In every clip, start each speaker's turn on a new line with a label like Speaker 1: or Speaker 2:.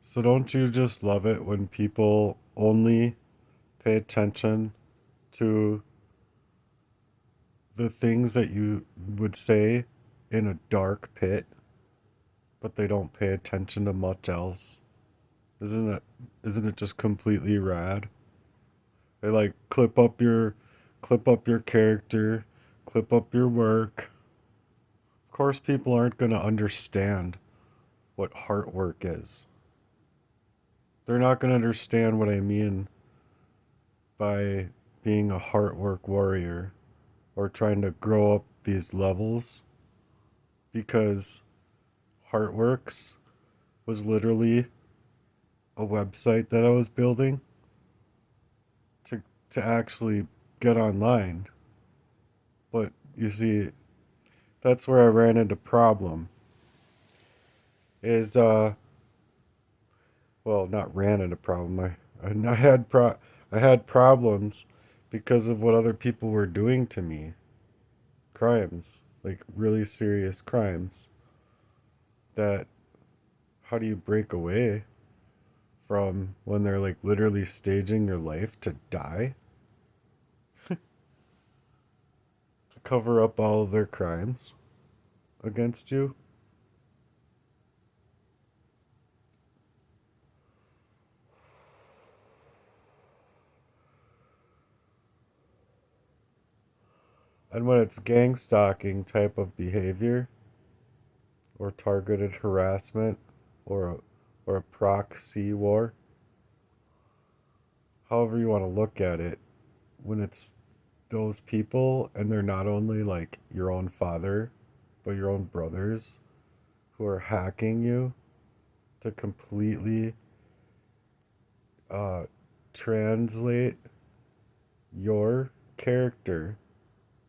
Speaker 1: So don't you just love it when people only pay attention to the things that you would say in a dark pit, but they don't pay attention to much else? Isn't it isn't it just completely rad? They like clip up your character, clip up your work. Of course people aren't going to understand what heart work is. They're not going to understand what I mean by being a heart work warrior or trying to grow up these levels because Heartworks was literally a website that I was building to to actually get online. But you see, that's where I ran into problem. Is well, not ran into problem. I had problems because of what other people were doing to me. Crimes, like really serious crimes. That how do you break away from when they're like literally staging your life to die to cover up all of their crimes against you? And when it's gang stalking type of behavior or targeted harassment or a proxy war, however you want to look at it, when it's those people and they're not only like your own father, but your own brothers who are hacking you to completely uh, translate your character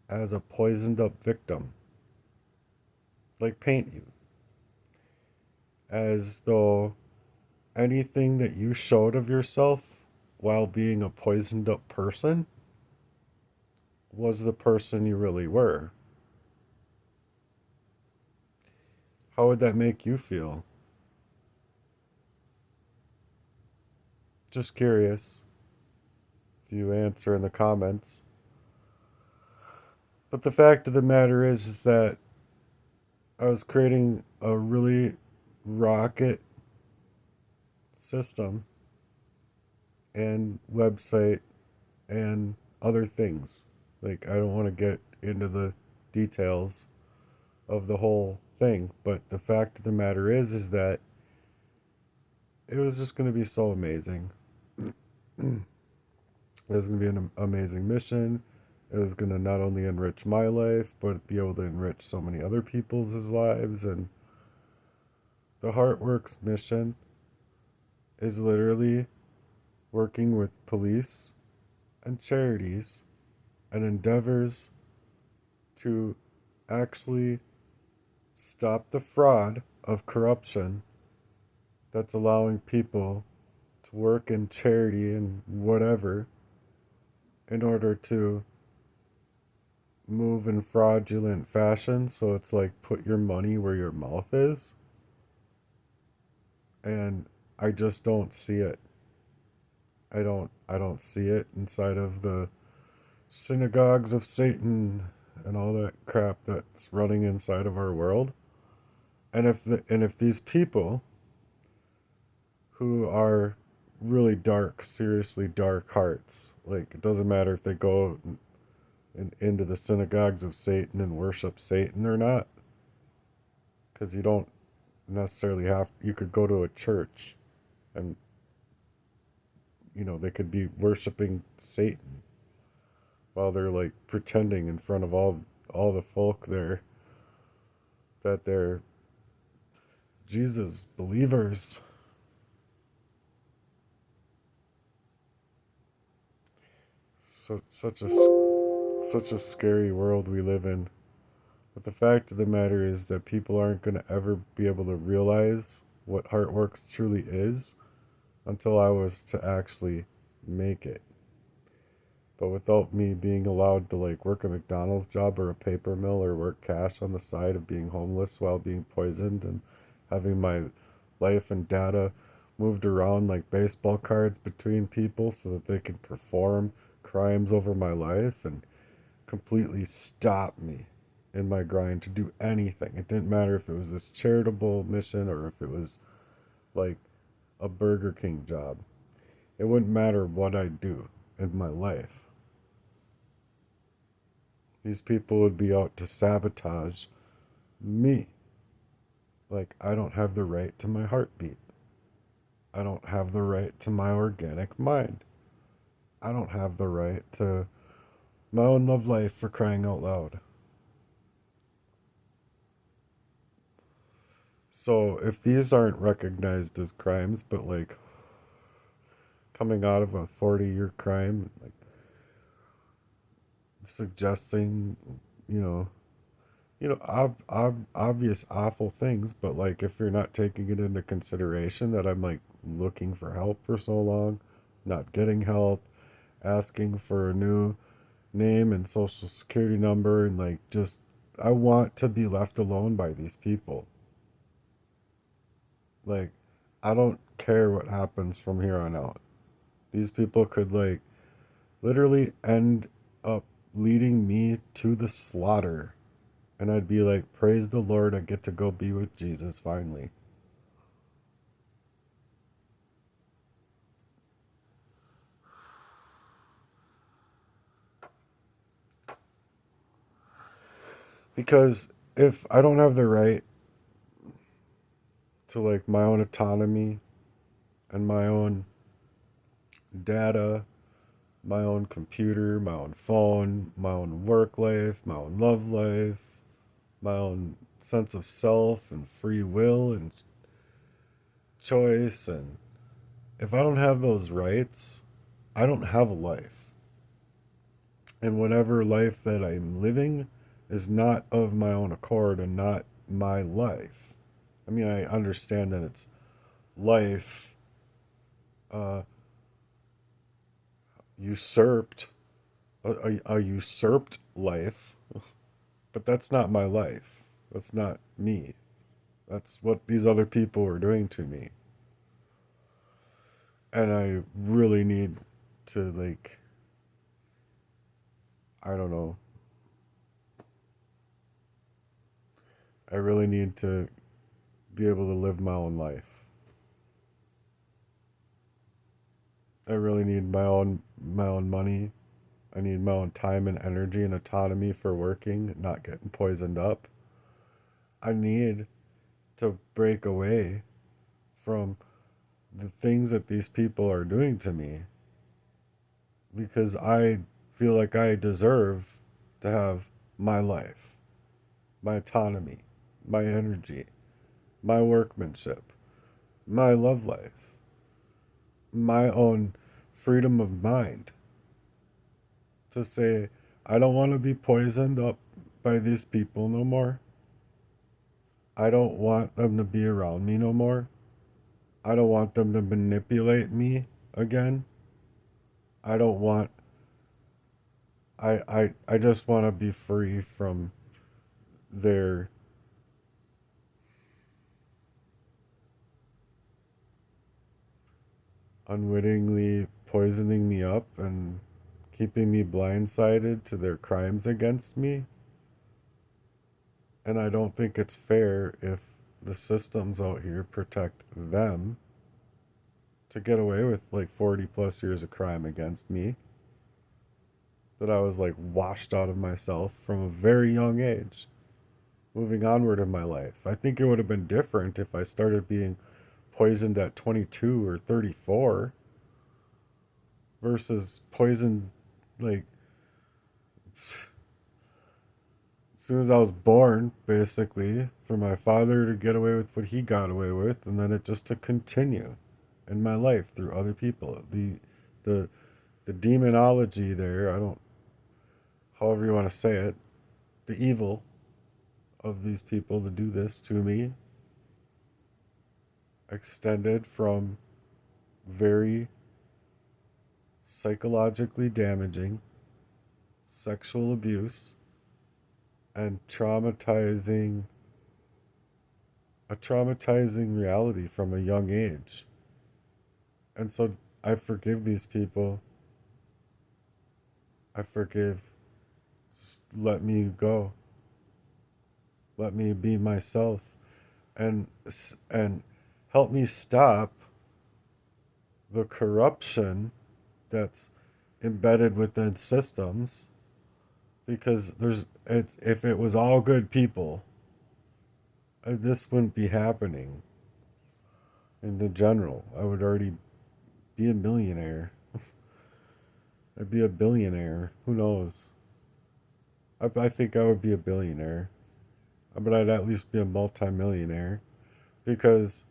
Speaker 1: as a poisoned up victim, like paint you as though anything that you showed of yourself while being a poisoned up person was the person you really were. How would that make you feel? Just curious if you answer in the comments. But the fact of the matter is that I was creating a really rocket system and website and other things. Like, I don't want to get into the details of the whole thing, but the fact of the matter is that it was just going to be so amazing. It was going to be an amazing mission. It was going to not only enrich my life, but be able to enrich so many other people's lives. And the Heartworks mission is literally working with police and charities and endeavors to actually stop the fraud of corruption that's allowing people to work in charity and whatever in order to move in fraudulent fashion. So it's like put your money where your mouth is. And I just don't see it. I don't see it inside of the synagogues of Satan and all that crap that's running inside of our world. And if these people who are really dark, seriously dark hearts, like it doesn't matter if they go into the synagogues of Satan and worship Satan or not, because you don't necessarily have. You could go to a church, and they could be worshiping Satan while they're like pretending in front of all the folk there that they're Jesus believers. So such a scary world we live in. But the fact of the matter is that people aren't going to ever be able to realize what Heartworks truly is until I was to actually make it. But without me being allowed to like work a McDonald's job or a paper mill or work cash on the side of being homeless while being poisoned and having my life and data moved around like baseball cards between people so that they could perform crimes over my life and completely stop me in my grind to do anything. It didn't matter if it was this charitable mission or if it was like a Burger King job. It wouldn't matter what I do in my life. These people would be out to sabotage me. Like, I don't have the right to my heartbeat. I don't have the right to my organic mind. I don't have the right to my own love life, for crying out loud. So if these aren't recognized as crimes, but like coming out of a 40-year crime, like suggesting, you know, obvious awful things, but like if you're not taking it into consideration that I'm like looking for help for so long, not getting help, asking for a new name and social security number, and like just I want to be left alone by these people. Like, I don't care what happens from here on out. These people could like literally end up leading me to the slaughter. And I'd be like, praise the Lord, I get to go be with Jesus finally. Because if I don't have the right to like my own autonomy and my own data, my own computer, my own phone, my own work life, my own love life, my own sense of self and free will and choice, and if I don't have those rights, I don't have a life. And whatever life that I'm living is not of my own accord and not my life. I mean, I understand that it's life uh, usurped, a usurped life, but that's not my life. That's not me. That's what these other people are doing to me. And I really need to, like, I don't know. I really need to be able to live my own life. I really need my own money. I need my own time and energy and autonomy for working, not getting poisoned up. I need to break away from the things that these people are doing to me because I feel like I deserve to have my life, my autonomy, my energy, my workmanship, my love life, my own freedom of mind to say, I don't want to be poisoned up by these people no more. I don't want them to be around me no more. I don't want them to manipulate me again. I don't want I just want to be free from their unwittingly poisoning me up and keeping me blindsided to their crimes against me. And I don't think it's fair if the systems out here protect them to get away with like 40 plus years of crime against me that I was like washed out of myself from a very young age, moving onward in my life. I think it would have been different if I started being poisoned at 22 or 34 versus poisoned like as soon as I was born, basically, for my father to get away with what he got away with, and then it just to continue in my life through other people. The the demonology there, I don't, however you want to say it, the evil of these people to do this to me extended from very psychologically damaging sexual abuse and a traumatizing reality from a young age And so I forgive these people. I forgive. Just let me go. Let me be myself, and help me stop the corruption that's embedded within systems, because there's it's if it was all good people, this wouldn't be happening. In the general, I would already be a millionaire. I'd be a billionaire. Who knows? I think I would be a billionaire, but I'd at least be a multimillionaire, because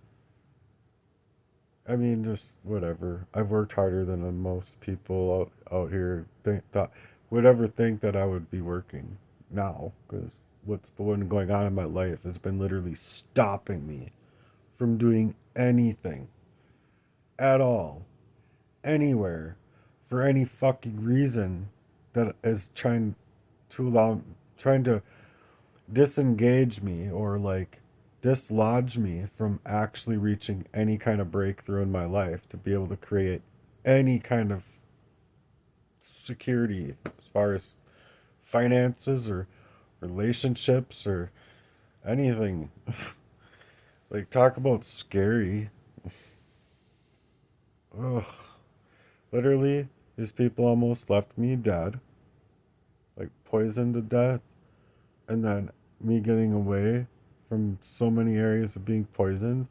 Speaker 1: I mean, just whatever. I've worked harder than most people out here would ever think that I would be working now, because what's been going on in my life has been literally stopping me from doing anything at all, anywhere, for any fucking reason that is trying to disengage me, or like dislodge me from actually reaching any kind of breakthrough in my life to be able to create any kind of security as far as finances or relationships or anything. Like, talk about scary. Ugh. Literally, these people almost left me dead, like poisoned to death, and then me getting away from so many areas of being poisoned,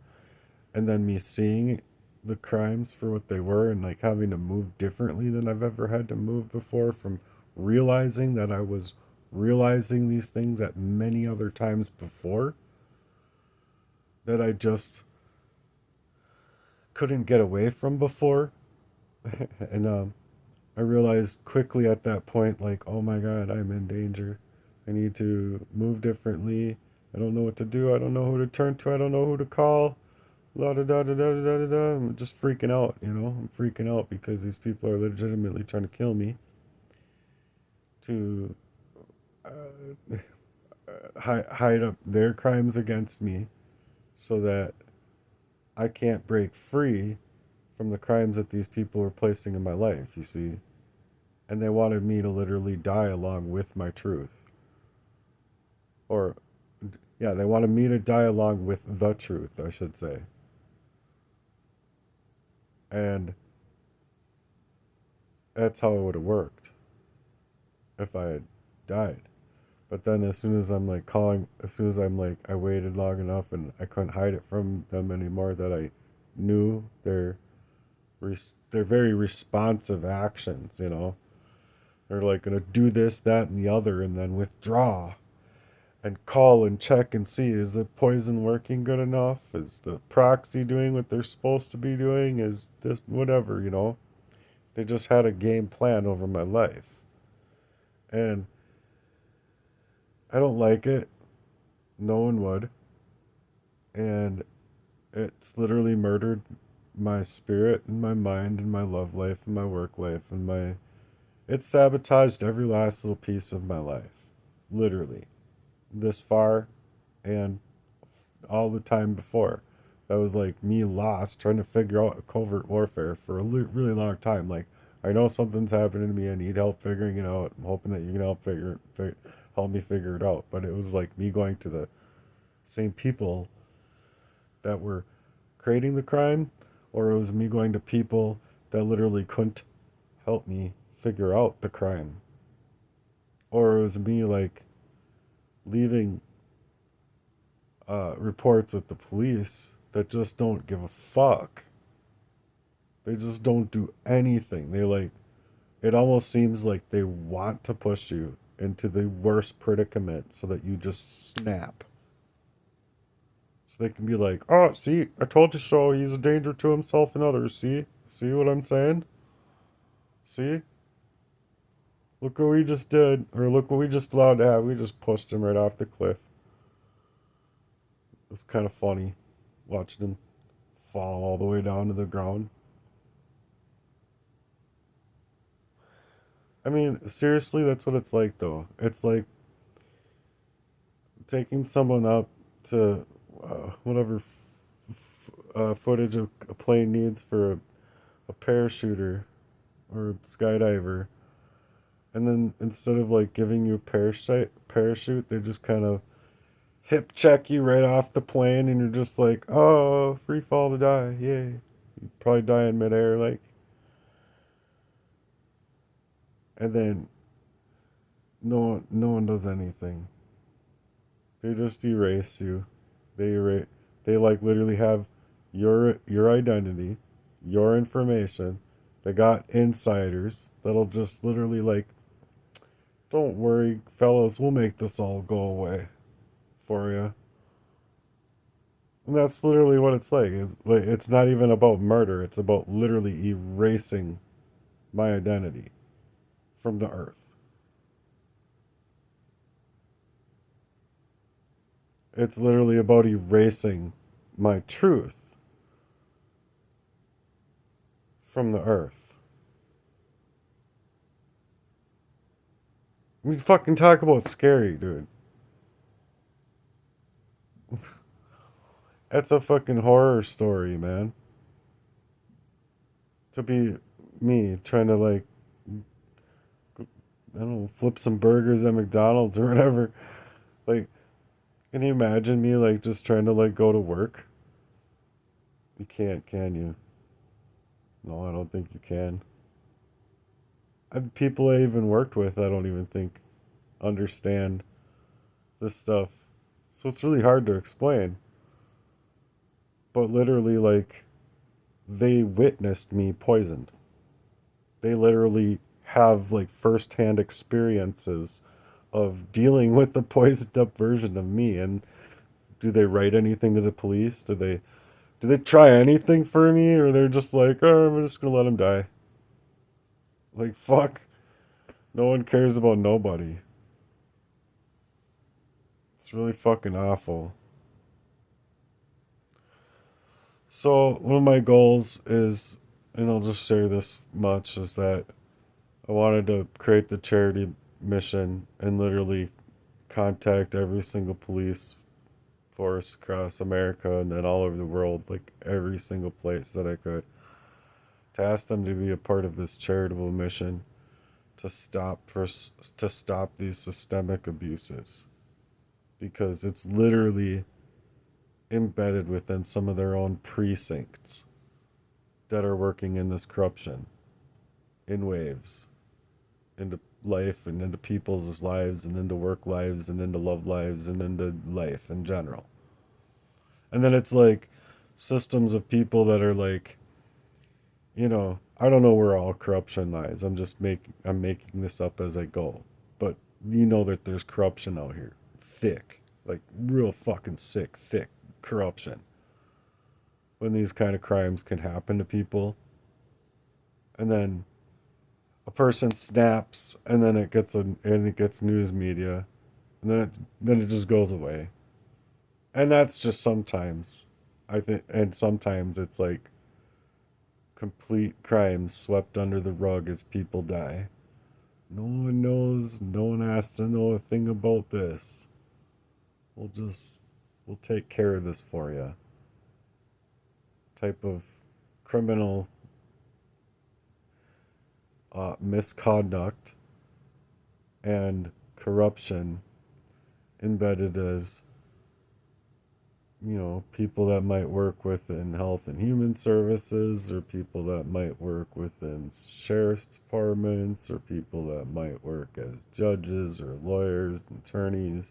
Speaker 1: and then me seeing the crimes for what they were, and like having to move differently than I've ever had to move before, from realizing that I was realizing these things at many other times before that I just couldn't get away from before. And I realized quickly at that point, like, oh my God, I'm in danger. I need to move differently. I don't know what to do. I don't know who to turn to. I don't know who to call. La da da da da da da da. I'm just freaking out, you know? I'm freaking out because these people are legitimately trying to kill me, to hide up their crimes against me so that I can't break free from the crimes that these people are placing in my life, you see? And they wanted me to literally die along with my truth. Or, yeah, they wanted me to die along with the truth, I should say. And that's how it would have worked if I had died. But then as soon as I'm like, I waited long enough and I couldn't hide it from them anymore, that I knew their very responsive actions, you know? They're like gonna do this, that, and the other, and then withdraw and call and check and see, is the poison working good enough? Is the proxy doing what they're supposed to be doing? Is this whatever, you know? They just had a game plan over my life. And I don't like it. No one would. And it's literally murdered my spirit and my mind and my love life and my work life and my it's sabotaged every last little piece of my life. Literally. This far and all the time before. That was like me lost trying to figure out a covert warfare for a really long time. Like, I know something's happening to me. I need help figuring it out. I'm hoping that you can help me figure it out. But it was like me going to the same people that were creating the crime, or it was me going to people that literally couldn't help me figure out the crime, or it was me like leaving reports with the police that just don't give a fuck. They just don't do anything. They like, it almost seems like they want to push you into the worst predicament so that you just snap. So they can be like, oh, see, I told you so. He's a danger to himself and others. See? See what I'm saying? See? Look what we just did. Or look what we just allowed to have. We just pushed him right off the cliff. It's kind of funny watching him fall all the way down to the ground. I mean, seriously, that's what it's like, though. It's like taking someone up to whatever footage a plane needs for a parachuter or a skydiver, and then instead of like giving you a parachute, they just kind of hip check you right off the plane, and you're just like, oh, free fall to die, yay! You probably die in midair, like, and then no one does anything. They just erase you. They like literally have your identity, your information. They got insiders that'll just literally like, don't worry, fellas, we'll make this all go away for you. And that's literally what it's like. It's not even about murder. It's about literally erasing my identity from the earth. It's literally about erasing my truth from the earth. We fucking talk about scary, dude. That's a fucking horror story, man. To be me trying to like, I don't know, flip some burgers at McDonald's or whatever. Like, can you imagine me like just trying to like go to work? You can't, can you? No, I don't think you can. People I even worked with, I don't even think understand this stuff. So it's really hard to explain. But literally, like, they witnessed me poisoned. They literally have like firsthand experiences of dealing with the poisoned up version of me. And do they write anything to the police? Do they try anything for me, or they're just like, oh, I'm just gonna let him die? Like, fuck. No one cares about nobody. It's really fucking awful. So one of my goals is, and I'll just share this much, is that I wanted to create the charity mission and literally contact every single police force across America and then all over the world, like every single place that I could, to ask them to be a part of this charitable mission to stop these systemic abuses, because it's literally embedded within some of their own precincts that are working in this corruption in waves into life and into people's lives and into work lives and into love lives and into life in general. And then it's like systems of people that are like, I don't know where all corruption lies. I'm making this up as I go. But you know that there's corruption out here. Thick. Like real fucking sick, thick corruption. When these kind of crimes can happen to people. And then a person snaps and then it gets news media. And then it just goes away. And that's just sometimes. I think, and sometimes it's like complete crimes swept under the rug as people die. No one knows, no one has to know a thing about this. We'll take care of this for you. Type of criminal misconduct and corruption embedded as, people that might work within health and human services, or people that might work within sheriff's departments, or people that might work as judges or lawyers and attorneys,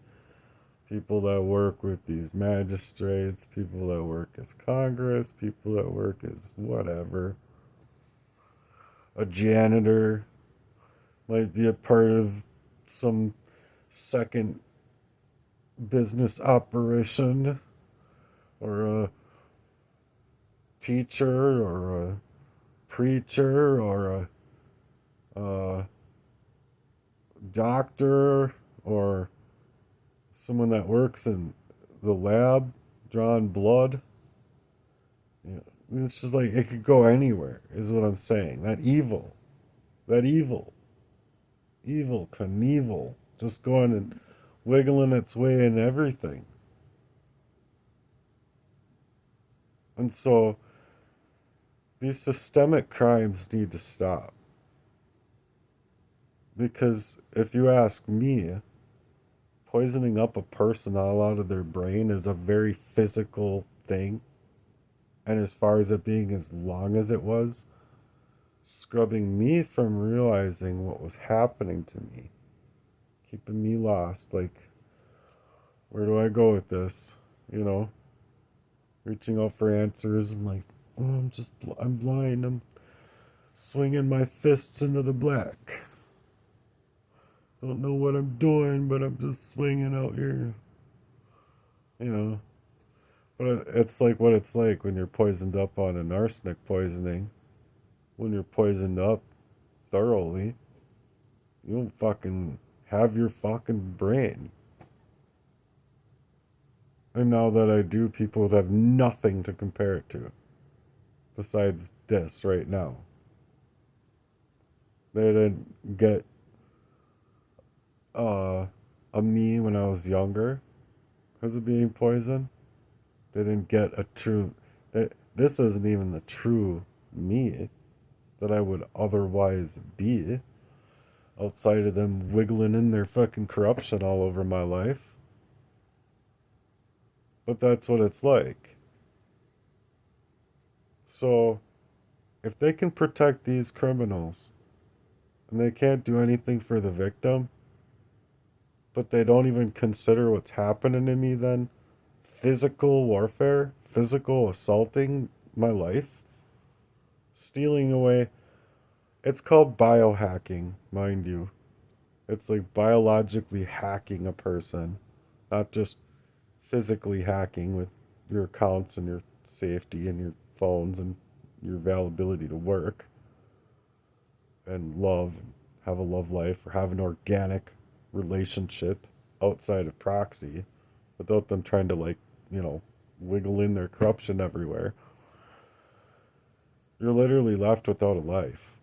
Speaker 1: people that work with these magistrates, people that work as Congress, people that work as whatever. A janitor might be a part of some second business operation, or a teacher, or a preacher, or a doctor, or someone that works in the lab drawing blood. It's just like it could go anywhere, is what I'm saying. That evil Knievel, just going and wiggling its way in everything. And so These systemic crimes need to stop. Because if you ask me, poisoning up a person all out of their brain is a very physical thing. And as far as it being as long as it was, scrubbing me from realizing what was happening to me, keeping me lost. Like, where do I go with this? You know, reaching out for answers and like, oh, I'm blind. I'm swinging my fists into the black. Don't know what I'm doing, but I'm just swinging out here. You know, but it's like what it's like when you're poisoned up on an arsenic poisoning. When you're poisoned up thoroughly, you don't fucking have your fucking brain. And now that I do, people have nothing to compare it to besides this right now. They didn't get uh, a me when I was younger because of being poisoned. They didn't get a true. This isn't even the true me that I would otherwise be outside of them wiggling in their fucking corruption all over my life. But that's what it's like. So, if they can protect these criminals and they can't do anything for the victim, but they don't even consider what's happening to me, then physical warfare, physical assaulting my life, stealing away. It's called biohacking, mind you. It's like biologically hacking a person, not just physically hacking with your accounts and your safety and your phones and your availability to work and love and have a love life or have an organic relationship outside of proxy without them trying to like, you know, wiggle in their corruption everywhere. You're literally left without a life.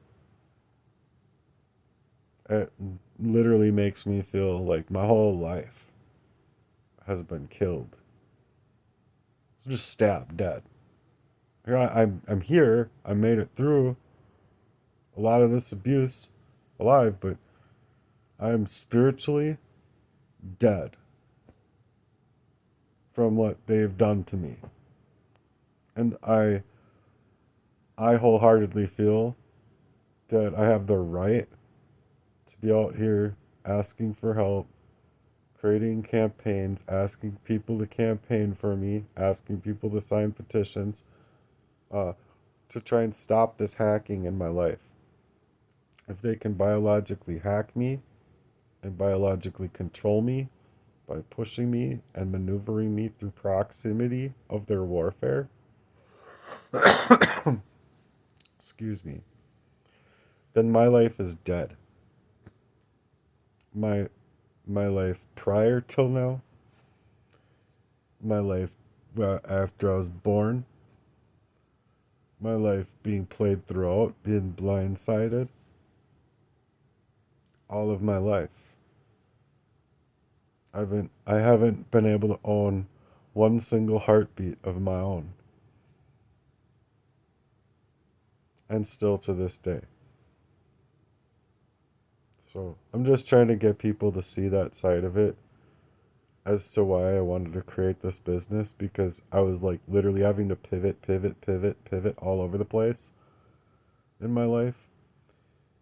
Speaker 1: It literally makes me feel like my whole life has been killed. So just stabbed dead. Here I'm here. I made it through a lot of this abuse alive, but I'm spiritually dead from what they've done to me. And I wholeheartedly feel that I have the right to be out here asking for help, creating campaigns, asking people to campaign for me, asking people to sign petitions, uh, to try and stop this hacking in my life. If they can biologically hack me and biologically control me by pushing me and maneuvering me through proximity of their warfare, excuse me, then my life is dead. My my life prior till now, my life after I was born, my life being played throughout, being blindsided, all of my life. I haven't been able to own one single heartbeat of my own. And still to this day. So I'm just trying to get people to see that side of it as to why I wanted to create this business, because I was like literally having to pivot all over the place in my life.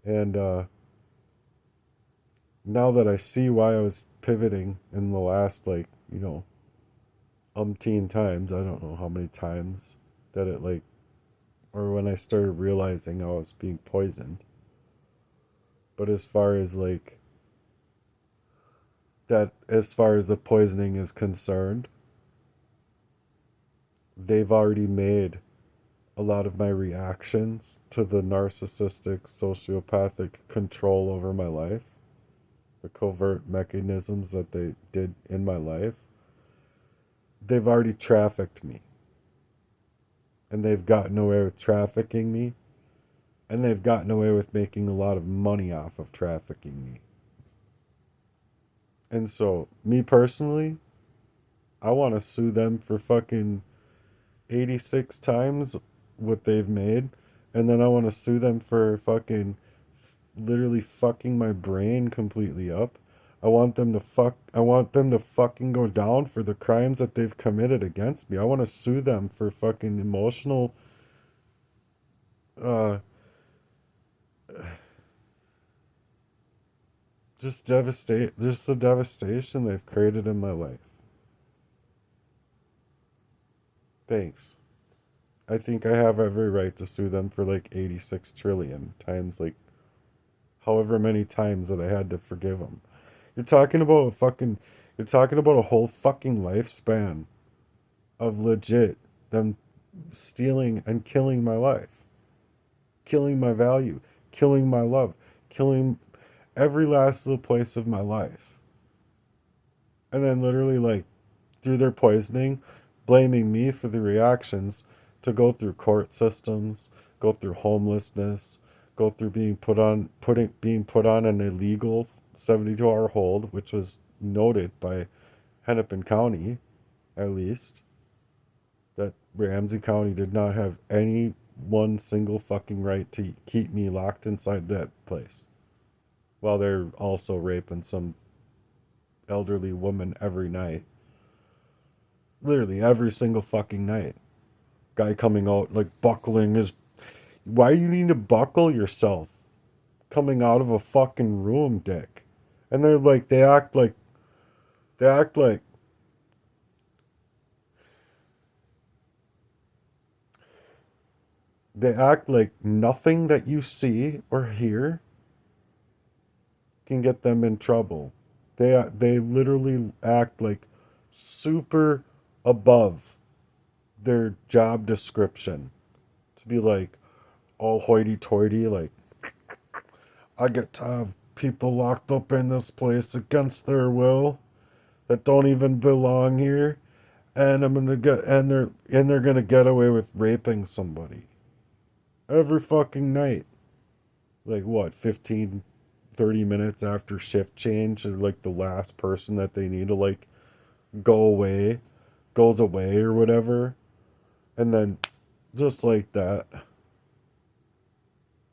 Speaker 1: And now that I see why I was pivoting in the last, like, you know, umpteen times, I don't know how many times that it like, or when I started realizing I was being poisoned. But as far as like, that, as far as the poisoning is concerned, they've already made a lot of my reactions to the narcissistic, sociopathic control over my life, the covert mechanisms that they did in my life, they've already trafficked me. And they've gotten away with trafficking me. And they've gotten away with making a lot of money off of trafficking me. And so, me personally, I want to sue them for fucking 86 times what they've made. And then I want to sue them for fucking literally fucking my brain completely up. I want them to fucking go down for the crimes that they've committed against me. I want to sue them for fucking emotional uh just the devastation they've created in my life. Thanks. I think I have every right to sue them for like 86 trillion times, like however many times that I had to forgive them. You're talking about a fucking, you're talking about a whole fucking lifespan of legit them stealing and killing my life, killing my value, killing my love, killing every last little place of my life. And then literally like through their poisoning, blaming me for the reactions to go through court systems, go through homelessness, go through being put on an illegal 72-hour hold, which was noted by Hennepin County, at least, that Ramsey County did not have any one single fucking right to keep me locked inside that place. While they're also raping some elderly woman every night. Literally every single fucking night. Guy coming out like buckling his. Why you need to buckle yourself? Coming out of a fucking room, dick. And they're like, they act like, they act like nothing that you see or hear can get them in trouble. They literally act like super above their job description to be like all hoity-toity, like I get to have people locked up in this place against their will that don't even belong here, and they're gonna get away with raping somebody every fucking night. Like what, 15, 30 minutes after shift change, or like the last person that they need to like go away goes away or whatever, and then just like that.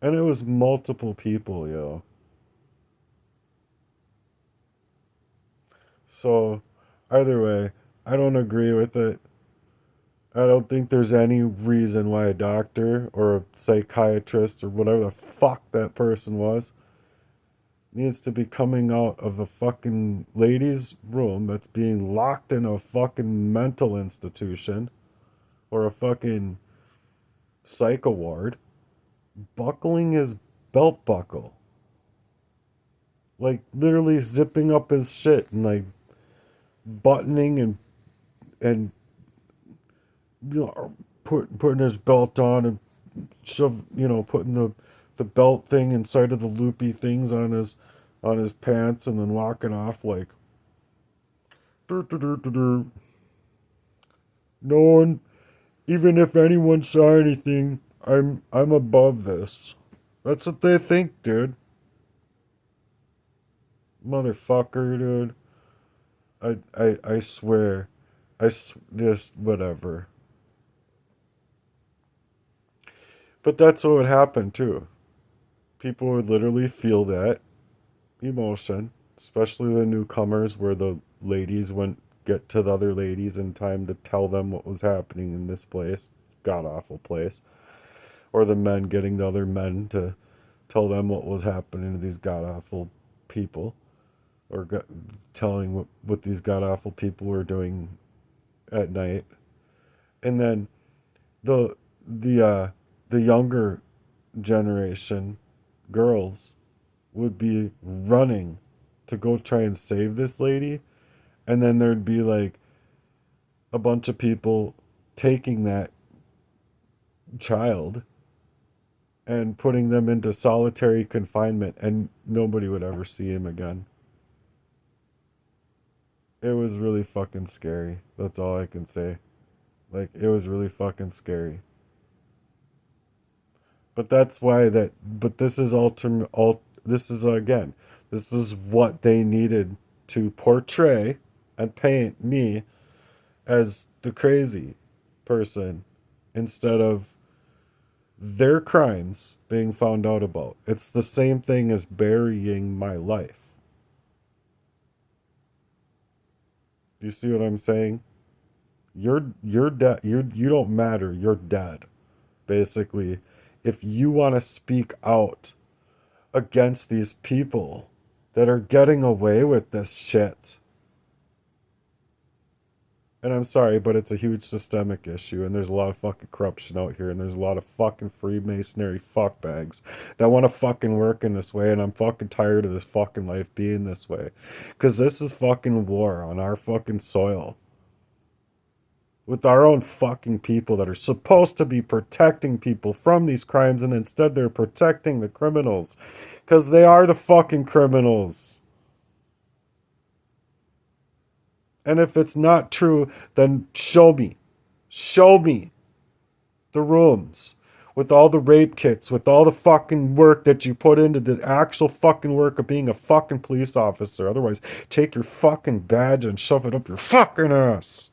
Speaker 1: And it was multiple people, yo. So, either way, I don't agree with it. I don't think there's any reason why a doctor or a psychiatrist or whatever the fuck that person was needs to be coming out of a fucking lady's room that's being locked in a fucking mental institution or a fucking psycho ward, buckling his belt buckle. Like literally zipping up his shit and like buttoning and putting his belt on and putting the belt thing inside of the loopy things on his pants and then walking off like dur, dur, dur, dur, dur. No one, even if anyone saw anything, I'm above this. That's what they think, dude. Motherfucker, dude. I swear. Just whatever. But that's what would happen too. People would literally feel that emotion, especially the newcomers, where the ladies wouldn't get to the other ladies in time to tell them what was happening in this place, god awful place, or the men getting the other men to tell them what was happening to these god awful people, or telling what these god awful people were doing at night, and then the the younger generation girls would be running to go try and save this lady, and then there'd be like a bunch of people taking that child and putting them into solitary confinement, and nobody would ever see him again. It was really fucking scary. That's all I can say. Like, it was really fucking scary. But that's why that. But this is This is again. This is what they needed to portray and paint me as the crazy person instead of their crimes being found out about. It's the same thing as burying my life. Do you see what I'm saying? You're dead. You don't matter. You're dead. Basically, if you want to speak out against these people that are getting away with this shit. And I'm sorry, but it's a huge systemic issue, and there's a lot of fucking corruption out here, and there's a lot of fucking Freemasonry fuckbags that want to fucking work in this way, and I'm fucking tired of this fucking life being this way. Because this is fucking war on our fucking soil. With our own fucking people that are supposed to be protecting people from these crimes, and instead they're protecting the criminals. Because they are the fucking criminals. And if it's not true, then show me. Show me the rooms with all the rape kits, with all the fucking work that you put into the actual fucking work of being a fucking police officer. Otherwise, take your fucking badge and shove it up your fucking ass.